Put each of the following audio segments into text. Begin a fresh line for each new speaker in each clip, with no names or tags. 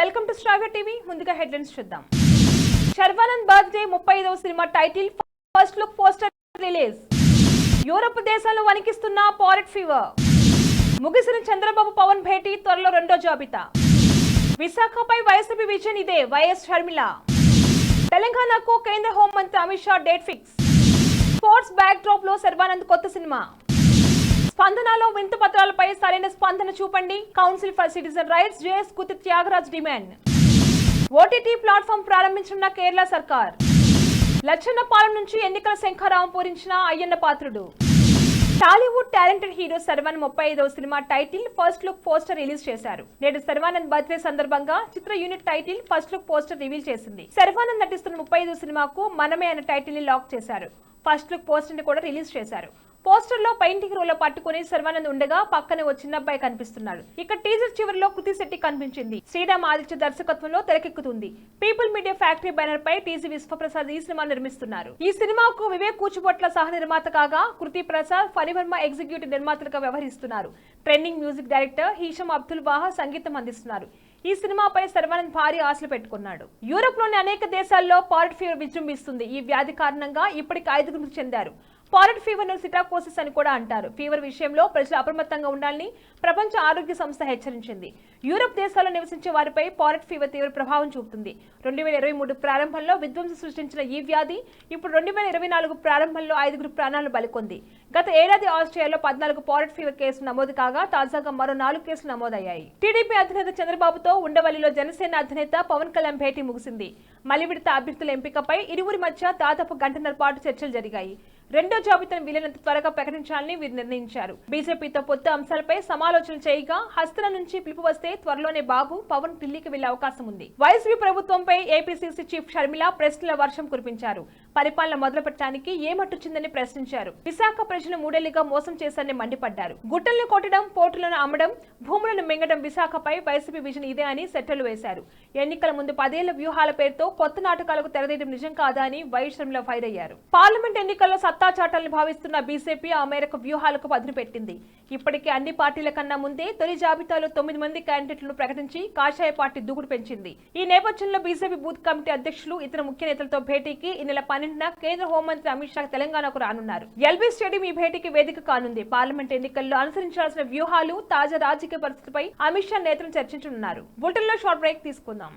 Welcome to Striver TV. ముందుగా headlines చూద్దాం. Sharwanand birthday 35వ సినిమా title first look poster release. Europe దేశాల్లో వణికిస్తున్న పారెట్ ఫీవర్. ముగిసిన చంద్రబాబు పవన్ భేటీ, త్వరలో రెండో జాబితా. విశాఖపై వైసీపీ విజన్ ఇదే, వైఎస్ షర్మిల. తెలంగాణకు కేంద్ర హోంమంత్రి Amit Shah date fix. Sports back drop లో శర్వానంద్ కొత్త సినిమా. స్పందనలో వింత పత్రాలపై సరైన స్పందన చూపండి, council for citizen rights JS Gutti Thyagaraj demand. OTT platform ప్రారంభించిన కేరళ సర్కార్. లచ్చన్నపాలెం నుంచి ఎన్నికల శంఖారావం పూరించిన Ayyanna Patrudu. Tollywood talented hero Sharwanand 35వ సినిమా title first look poster release చేశారు. నేడు శర్వానంద్ బర్త్డే సందర్భంగా చిత్ర unit title first look poster reveal చేసింది. శర్వానంద్ నటిస్తున్న 35వ సినిమాకు మనమే అనే టైటిల్ ని లాక్ చేశారు. ఫస్ట్ లుక్ పోస్టర్ ని కూడా రిలీజ్ చేశారు. పోస్టర్ లో పెయింటింగ్ రోల్ పట్టుకుని శర్వానంద్ ఉండగా పక్కనే ఓ చిన్న అబ్బాయి కనిపిస్తున్నాడు. ఇక టీజర్ చివరిలో కృతి శెట్టి కనిపించింది. శ్రీరామ్ ఆదిత్య దర్శకత్వంలో తెరకెక్కుతుంది. పీపుల్ మీడియా ఫ్యాక్టరీ బ్యానర్ పై టీజీ విశ్వప్రసాద్ ఈ సినిమా నిర్మిస్తున్నారు. ఈ సినిమాకు వివేక్ కూచిబొట్ల సహ నిర్మాత కాగా కృతి ప్రసాద్, ఫణివర్మ ఎగ్జిక్యూటివ్ నిర్మాతలుగా వ్యవహరిస్తున్నారు. ట్రెండింగ్ మ్యూజిక్ డైరెక్టర్ హీషం అబ్దుల్ వాహా సంగీతం అందిస్తున్నారు. ఈ సినిమాపై శర్వానంద్ భారీ ఆశలు పెట్టుకున్నాడు. యూరోప్ లోని అనేక దేశాల్లో పారెట్ ఫీవర్ విజృంభిస్తుంది. ఈ వ్యాధి కారణంగా ఇప్పటికి 5 మృతి చెందారు. పారెట్ ఫీవర్ ను సిటాకోసిస్ అని కూడా అంటారు. ఫీవర్ విషయంలో ప్రజలు అప్రమత్తంగా ఉండాలని ప్రపంచ ఆరోగ్య సంస్థ హెచ్చరించింది. యూరప్ దేశాల్లో నివసించే వారిపై పారెట్ ఫీవర్ తీవ్ర ప్రభావం చూపుతుంది. 2023 ప్రారంభంలో విధ్వంసం సృష్టించిన ఈ వ్యాధి ఇప్పుడు 2024 ప్రారంభంలో 5 ప్రాణాలు బలికొంది. గత ఏడాది ఆస్ట్రేలియాలో 14 పారెట్ ఫీవర్ కేసులు నమోదు కాగా తాజాగా మరో 4 కేసులు నమోదయ్యాయి. టీడీపీ అధినేత చంద్రబాబుతో ఉండవల్లిలో జనసేన అధినేత పవన్ కళ్యాణ్ భేటీ ముగిసింది. మలి విడత అభ్యర్థుల ఎంపికపై ఇరువురి మధ్య దాదాపు గంటన్నర పాటు చర్చలు జరిగాయి. రెండో జాబితాను వీలైనంత త్వరగా ప్రకటించాలని వీరు నిర్ణయించారు. బీజేపీతో పొత్తు అంశాలపై సమాలోచన చేయగా హస్తం నుంచి పిలుపు వస్తే త్వరలోనే బాబు, పవన్ ఢిల్లీకి వెళ్లే అవకాశం ఉంది. వైసీపీ ప్రభుత్వంపై ఏపీసీసీ చీఫ్ షర్మిల ప్రశ్నల వర్షం కురిపించారు. పరిపాలన మొదలు పెట్టడానికి ఏమట్టుచిందని ప్రశ్నించారు. విశాఖ ప్రజలు 3 ఏళ్లుగా మోసం చేశారని మండిపడ్డారు. గుట్టలను కొట్టడం, పోర్టులను అమ్మడం, భూములను మింగడం విశాఖపై వైసీపీ విజన్ ఇదే అని సెట్టలు వేశారు. ఎన్నికల ముందు 10 ఏళ్ల వ్యూహాల పేరుతో కొత్త నాటకాలకు తెరదీయడం నిజం కాదా అని వైఎస్ షర్మిల ఫైర్ అయ్యారు. పార్లమెంట్ ఎన్నికల్లో సత్తా చాటాలను భావిస్తున్న బీజేపీ ఆ మేరకు వ్యూహాలకు పదును పెట్టింది. ఇప్పటికే అన్ని పార్టీల కన్నా ముందే తొలి జాబితాలో 9 మంది క్యాండిడేట్లను ప్రకటించి కాషాయ పార్టీ దూకుడు పెంచింది. ఈ నేపథ్యంలో బీజేపీ బూత్ కమిటీ అధ్యక్షులు, ఇతర ముఖ్య నేతలతో భేటీకి ఈ నెల 12న కేంద్ర హోంమంత్రి అమిత్ షా తెలంగాణకు రానున్నారు. ఎల్బీ స్టేడియం ఈ భేటీకి వేదిక కానుంది. పార్లమెంట్ ఎన్నికల్లో అనుసరించాల్సిన వ్యూహాలు, తాజా రాజకీయ పరిస్థితిపై అమిత్ షా నేతలు చర్చించనున్నారు. బులెటిన్లో షార్ట్ బ్రేక్ తీసుకుందాం.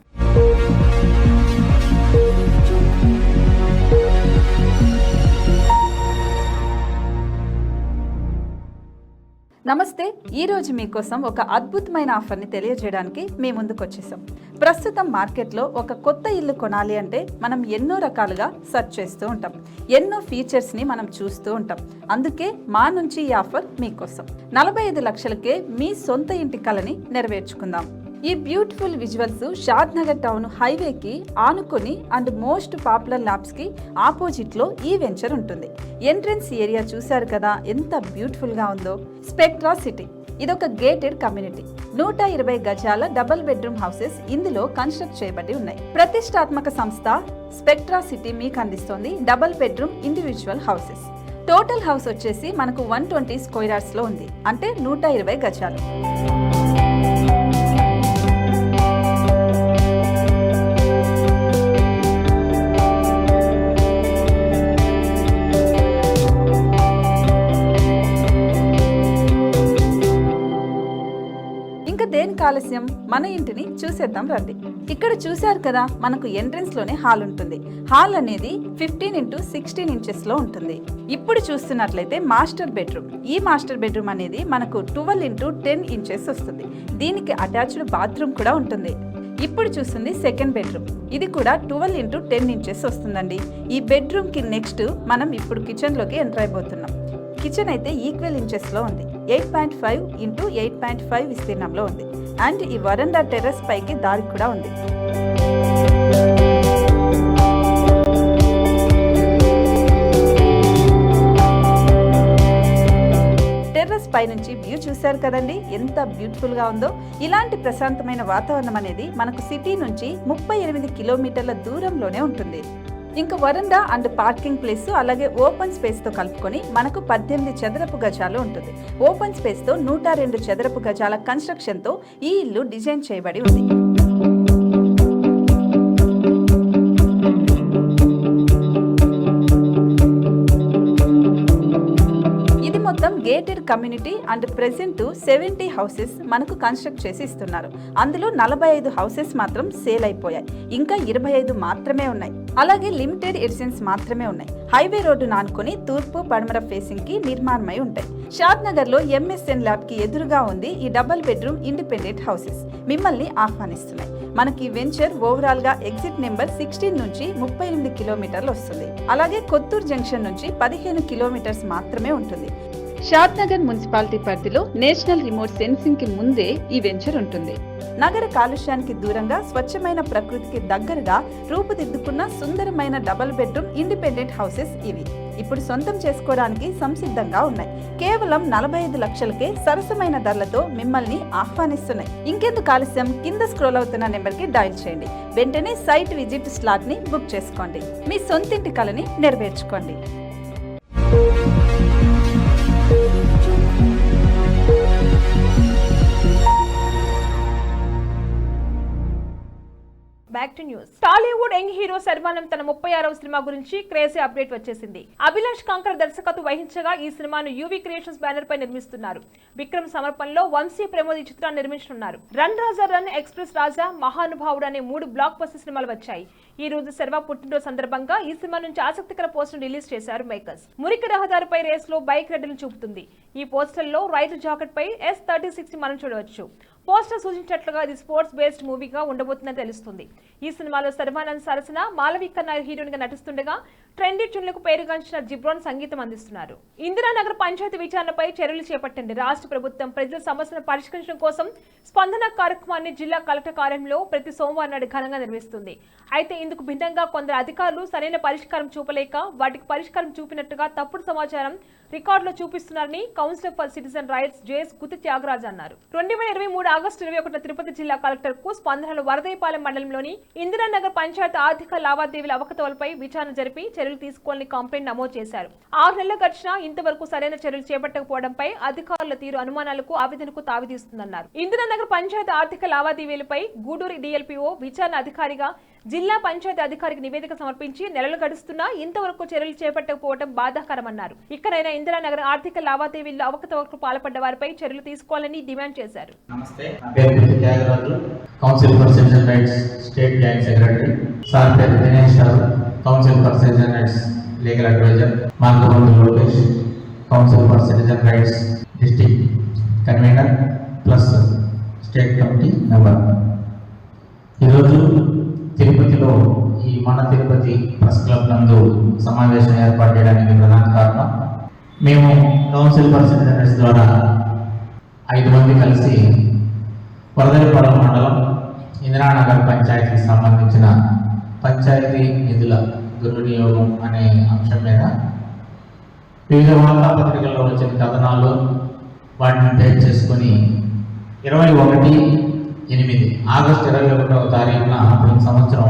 నమస్తే. ఈరోజు మీకోసం ఒక అద్భుతమైన ఆఫర్ని తెలియజేయడానికి మీ ముందుకు వచ్చేసాం. ప్రస్తుతం మార్కెట్లో ఒక కొత్త ఇల్లు కొనాలి అంటే మనం ఎన్నో రకాలుగా సెర్చ్ చేస్తూ ఉంటాం. ఎన్నో ఫీచర్స్ని మనం చూస్తూ ఉంటాం. అందుకే మా నుంచి ఈ ఆఫర్ మీకోసం. 45 లక్షలకే మీ సొంత ఇంటి కలని నెరవేర్చుకుందాం. ఈ బ్యూటిఫుల్ విజువల్స్ షాద్ నగర్ టౌన్ హైవేకి ఆనుకొని అండ్ మోస్ట్ పాపులర్ ల్యాబ్స్ కి ఆపోజిట్ లో ఈ వెంచర్ ఉంటుంది. ఎంట్రన్స్ ఏరియా చూశారు కదా ఎంత బ్యూటిఫుల్ గా ఉందో. స్పెక్ట్రా సిటీ ఇదొక గేటెడ్ కమ్యూనిటీ. 120 గజాల డబుల్ బెడ్రూమ్ హౌసెస్ ఇందులో కన్స్ట్రక్ట్ చేయబడి ఉన్నాయి. ప్రతిష్టాత్మక సంస్థ స్పెక్ట్రా సిటీ మీకు అందిస్తోంది double bedroom individual houses. Total house వచ్చేసి మనకు 120 స్క్వేర్ యార్డ్స్ లో ఉంది, అంటే 120 గజాలు. దేనికి ఆలస్యం, మన ఇంటిని చూసేద్దాం రండి. ఇక్కడ చూశారు కదా, మనకు ఎంట్రన్స్ లోనే హాల్ ఉంటుంది. హాల్ అనేది 15x16 ఇంచెస్ లో ఉంటుంది. ఇప్పుడు చూస్తున్నట్లయితే మాస్టర్ బెడ్రూమ్. ఈ మాస్టర్ బెడ్రూమ్ అనేది మనకు 12x10 ఇంచెస్ వస్తుంది. దీనికి అటాచ్డ్ బాత్రూమ్ కూడా ఉంటుంది. ఇప్పుడు చూస్తుంది సెకండ్ బెడ్రూమ్. ఇది కూడా 12x10 ఇంచెస్ వస్తుందండి. ఈ బెడ్రూమ్ కి నెక్స్ట్ మనం ఇప్పుడు కిచెన్ లోకి ఎంటర్ అయిపోతున్నాం. కిచెన్ అయితే ఈక్వల్ ఇంచెస్ లో ఉంది. 8.5x8.5 విస్తీర్ణంలో ఉంది. అండ్ ఈ వరండా టెర్రస్ పైకి దారి కూడా ఉంది. టెర్రస్ పై నుంచి వ్యూ చూశారు కదండి ఎంత బ్యూటిఫుల్ గా ఉందో. ఇలాంటి ప్రశాంతమైన వాతావరణం అనేది మనకు సిటీ నుంచి 38 కిలోమీటర్ల దూరంలోనే ఉంటుంది. ఇంకా వరండా అండ్ పార్కింగ్ ప్లేస్ అలాగే ఓపెన్ స్పేస్ తో కలుపుకొని మనకు 18 చదరపు గజాలు ఉంటుంది. ఓపెన్ స్పేస్ తో 102 చదరపు గజాల కన్స్ట్రక్షన్ తో ఈ ఇల్లు డిజైన్ చేయబడి ఉంది. Gated community and present 70 houses మనకు కన్స్ట్రక్ట్ చేసి ఇస్తున్నారు. అందులో 45 హౌసెస్ మాత్రం సేల్ అయిపోయాయి, ఇంకా 25 మాత్రమే ఉన్నాయి. అలాగే లిమిటెడ్ ఎడిషన్స్ మాత్రమే ఉన్నాయి. హైవే రోడ్డు నానుకొని తూర్పు పడమర ఫేసింగ్ కి నిర్మాణమై ఉంటాయి. షాద్ నగర్ లో MSN ల్యాబ్ కి ఎదురుగా ఉంది ఈ డబుల్ బెడ్రూమ్ ఇండిపెండెంట్ హౌసెస్. మిమ్మల్ని ఆహ్వానిస్తున్నాయి. మనకి వెంచర్ ఓవరాల్ గా ఎగ్జిట్ నెంబర్ 16 నుంచి 38 కిలోమీటర్లు వస్తుంది. అలాగే కొత్తూరు జంక్షన్ నుంచి 15 కిలోమీటర్స్ మాత్రమే ఉంటుంది. షాద్ నగర్ మున్సిపాలిటీ పరిధిలో నేషనల్ రిమోట్ సెన్సింగ్ కి ముందే ఈ వెంచర్ ఉంటుంది. నగర కాలుష్యానికి దూరంగా స్వచ్ఛమైన ప్రకృతికి దగ్గరగా రూపుదిద్దుకున్న సుందరమైన డబుల్ బెడ్రూమ్ ఇండిపెండెంట్ హౌసెస్ ఇవి. ఇప్పుడు సొంతం చేసుకోవడానికి సంసిద్ధంగా ఉన్నాయి. కేవలం 45 లక్షలకే సరసమైన ధరలతో మిమ్మల్ని ఆహ్వానిస్తున్నాయి. ఇంకెందుకు ఆలస్యం, కింద స్క్రోల్ అవుతున్న నెంబర్కి డయల్ చేయండి. వెంటనే సైట్ విజిట్ స్లాట్ ని బుక్ చేసుకోండి. మీ సొంతింటి కలని నెరవేర్చుకోండి.
Back to news. Tollywood young hero Sharwanand తన 36వ సినిమా గురించి క్రేజీ అప్డేట్ వచ్చేసింది. అభిలాష్ కాంకర్ దర్శకత్వం వహించగా ఈ సినిమాను యూవీ క్రియేషన్స్ బ్యానర్ పై నిర్మిస్తున్నారు. విక్రమ్ సమర్పణలో వంశీ ప్రమోద్ ఈ చిత్రాన్ని నిర్మించనున్నారు. రన్ రాజా రన్, ఎక్స్ప్రెస్ రాజా, మహానుభావుడు అనే 3 బ్లాక్ బస్టర్ సినిమాలు వచ్చాయి. ఈ రోజు శర్వా పుట్టినరోజు సందర్భంగా ఈ సినిమా నుంచి ఆసక్తికర పోస్టర్ రిలీజ్ చేశారు మేకర్స్. మురికి రహదారిపై రేస్ లో బైక్ రెడ్డిని చూపుతుంది. ఈ పోస్టర్ లో రైతు జాకెట్ పై S36 మనం చూడవచ్చు. పోస్టర్ సూచించినట్లుగా ఇది స్పోర్ట్స్ బేస్డ్ మూవీగా ఉండబోతుందని తెలుస్తుంది. ఈ సినిమాలో శర్వానంద్ సరసన మాలవిక నాయర్ హీరోయిన్ గా నటిస్తుండగా ట్రెండీ ట్యూన్లకు పేరుగాంచిన జిబ్రాన్ సంగీతం అందిస్తున్నారు. ఇందిరానగర్ పంచాయతీ విచారణపై చర్యలు చేపట్టింది రాష్ట్ర ప్రభుత్వం. ప్రజల సమస్యలను పరిష్కరించడం కోసం స్పందన కార్యక్రమాన్ని జిల్లా కలెక్టర్ కార్యాలయంలో ప్రతి సోమవారం నాడు ఘనంగా నిర్వహిస్తుంది. అయితే ఇందుకు భిన్నంగా కొందరు అధికారులు సరైన పరిష్కారం చూపలేక వాటికి పరిష్కారం చూపినట్టుగా తప్పుడు సమాచారం రికార్డులో చూపిస్తున్నారని councillor for citizen rights JS Gutti Thyagaraj అన్నారు. 2023 ఆగస్టు 21 తిరుపతి జిల్లా కలెక్టర్ కు స్పందనలో వరదైపాలెం మండలంలోని ఇందిరానగర్ పంచాయతీ ఆర్థిక లావాదేవీల అవకతవలపై విచారణ జరిపి చర్యలు తీసుకోవాలని కంప్లైంట్ నమోదు చేశారు. 6 నెలలు గడిచినా ఇంతవరకు సరైన చర్యలు చేపట్టకపోవడంపై అధికారుల తీరు అనుమానాలకు ఆవేదనకు తావితీస్తుందన్నారు. ఇందిరానగర్ పంచాయతీ ఆర్థిక లావాదేవీలపై గూడూరు DLPO విచారణ అధికారిగా జిల్లా పంచాయతీ అధికారికి నివేదిక సమర్పించి నెలలు గడుస్తున్నా ఇంతవరకు చర్యలు చేపట్టకపోవడం బాధాకరమన్నారు. ఇక్కడైనా ఇందిరానగర్ ఆర్థిక లావాదేవీల్లో అవకతవకలకు పాల్పడ్డ వారిపై చర్యలు తీసుకోవాలని డిమాండ్ చేశారు.
నమస్తే, నా పేరు Gutti Thyagaraju, council for citizen rights state joint secretary. Sir పేరు Dinesh Rao, council for citizen rights legal adviser. Margabandhu Lokesh, council for citizen rights district convener plus state committee member. ఈరోజు తిరుపతిలో ఈ మన తిరుపతి ప్రెస్ క్లబ్ నందు సమావేశం ఏర్పాటు చేయడానికి ప్రధాన కారణం, మేము కౌన్సిల్ ఫర్ సిటిజన్ రైట్స్ ద్వారా 5 మంది కలిసి వరదలపాలెం మండలం ఇందిరానగర్ పంచాయతీకి సంబంధించిన పంచాయతీ నిధుల దుర్వినియోగం అనే అంశం మీద వివిధ వార్తాపత్రికల్లో వచ్చిన కథనాలు వాటిని బేస్ చేసుకొని 21/8 ఆగస్టు 21వ తారీఖున ప్రతి సంవత్సరం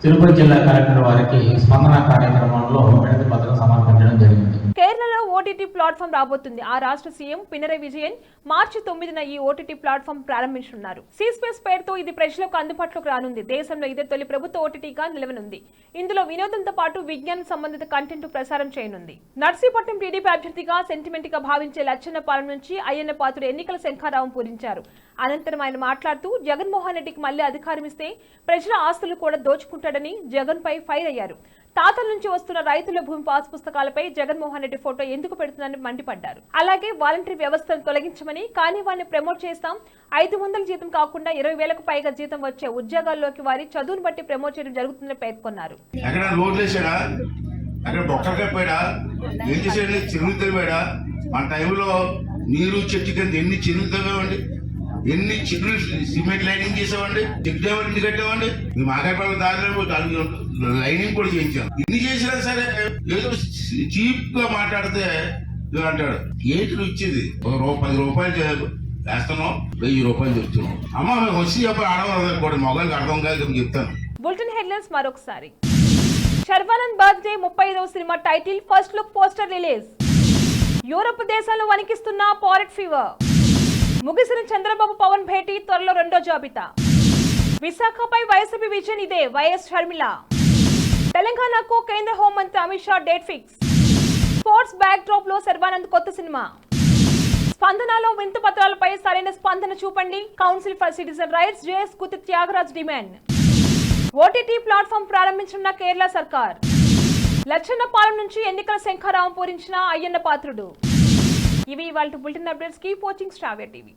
తిరుపతి జిల్లా కలెక్టర్ వారికి స్పందన కార్యక్రమంలో వినతి పత్రం సమర్పించడం జరిగింది.
కేరళలో OTT ప్లాట్ఫామ్ రాబోతుంది. ఆ రాష్ట్ర సీఎం పినరయ్ విజయన్ మార్చి 9న ఈ OTT ప్లాట్ఫామ్ ప్రారంభించనున్నారు. సీస్పేస్ పేరుతో ఇది ప్రజలకు అందుబాటులోకి రానుంది. దేశంలో ఇదే తొలి ప్రభుత్వ OTTగా నిలవనుంది. ఇందులో వినోదంతో పాటు విజ్ఞాన సంబంధిత కంటెంట్ ప్రసారం చేయనుంది. నర్సీపట్నం టీడీపీ అభ్యర్థిగా సెంటిమెంట్ గా భావించే లచ్చన్నపాలెం నుంచి అయ్యన్న పాత్రుడు ఎన్నికల శంఖారావం పూరించారు. అనంతరం ఆయన మాట్లాడుతూ జగన్మోహన్ రెడ్డికి మళ్లీ అధికారం ఇస్తే ప్రజల ఆస్తులు కూడా దోచుకుంటాడని జగన్ పై ఫైర్ అయ్యారు. తాతల నుంచి వస్తున్న రైతుల భూమి పాస్ పుస్తకాలపై జగన్మోహన్ రెడ్డి ఫోటో ఎందుకు పెడుతుందని మండిపడ్డారు. అలాగే వాలంటరీ వ్యవస్థను తొలగించమని, కానీ వారిని ప్రమోట్ చేస్తాం, 500 జీతం కాకుండా 20,000కు పైగా జీతం వచ్చే ఉద్యోగాల్లోకి వారి చదువును బట్టి ప్రమోట్ చేయడం జరుగుతుందని పేర్కొన్నారు.
మన టైంలో నీరు చెట్టు కింద ఎన్ని చెరువులు తవ్వేవండి, ఎన్ని చెరువులు సిమెంట్ లైనింగ్ చేసామండి, చెక్ డ్యామ్ ఎన్ని కట్టామండి, మీ మాకాయపల్లి దారిలో లైనింగ్ కూడా చేయించాం. ఇన్ని చేసినా సరే ఏదో చీప్ గా మాట్లాడితే అంటాడు, ఏంటి ఇచ్చేది ₹10 వేస్తున్నాం, ₹1000 చెప్తున్నాం. అమ్మ మేము వచ్చి చెప్పి ఆడవాళ్ళు కూడా మొగలకి అర్థం కాదు చెప్తాను.
బులెటిన్ హెడ్లైన్స్ మరొకసారి. శర్వానంద్ బర్త్డే 35వ సినిమా title first look poster release. Europe దేశాల్లో వణికిస్తున్న పారెట్ ఫీవర్. ముగిసిన చంద్రబాబు పవన్ భేటీ, త్వరలో 2వ జాబితా. విశాఖపై వైసీపీ విజన్ ఇదే, వైఎస్ షర్మిల. తెలంగాణకు కేంద్ర హోంమంత్రి Amit Shah date fix. Sports back drop లో శర్వానంద్ కొత్త సినిమా. స్పందనలో వింత పత్రాలపై సరైన స్పందన చూపండి. Council for citizen rights JS Gutti Thyagaraj demand. OTT platform ప్రారంభించిన కేరళ సర్కార్. లచ్చన్నపాలెం నుంచి ఎన్నికల శంఖారావం పూరించిన అయ్యన్న పాత్రుడు. ఇవి ఇవాళ బులెటిన్ అప్డేట్స్. కీప్ వాచింగ్ శ్రావ్య టీవీ.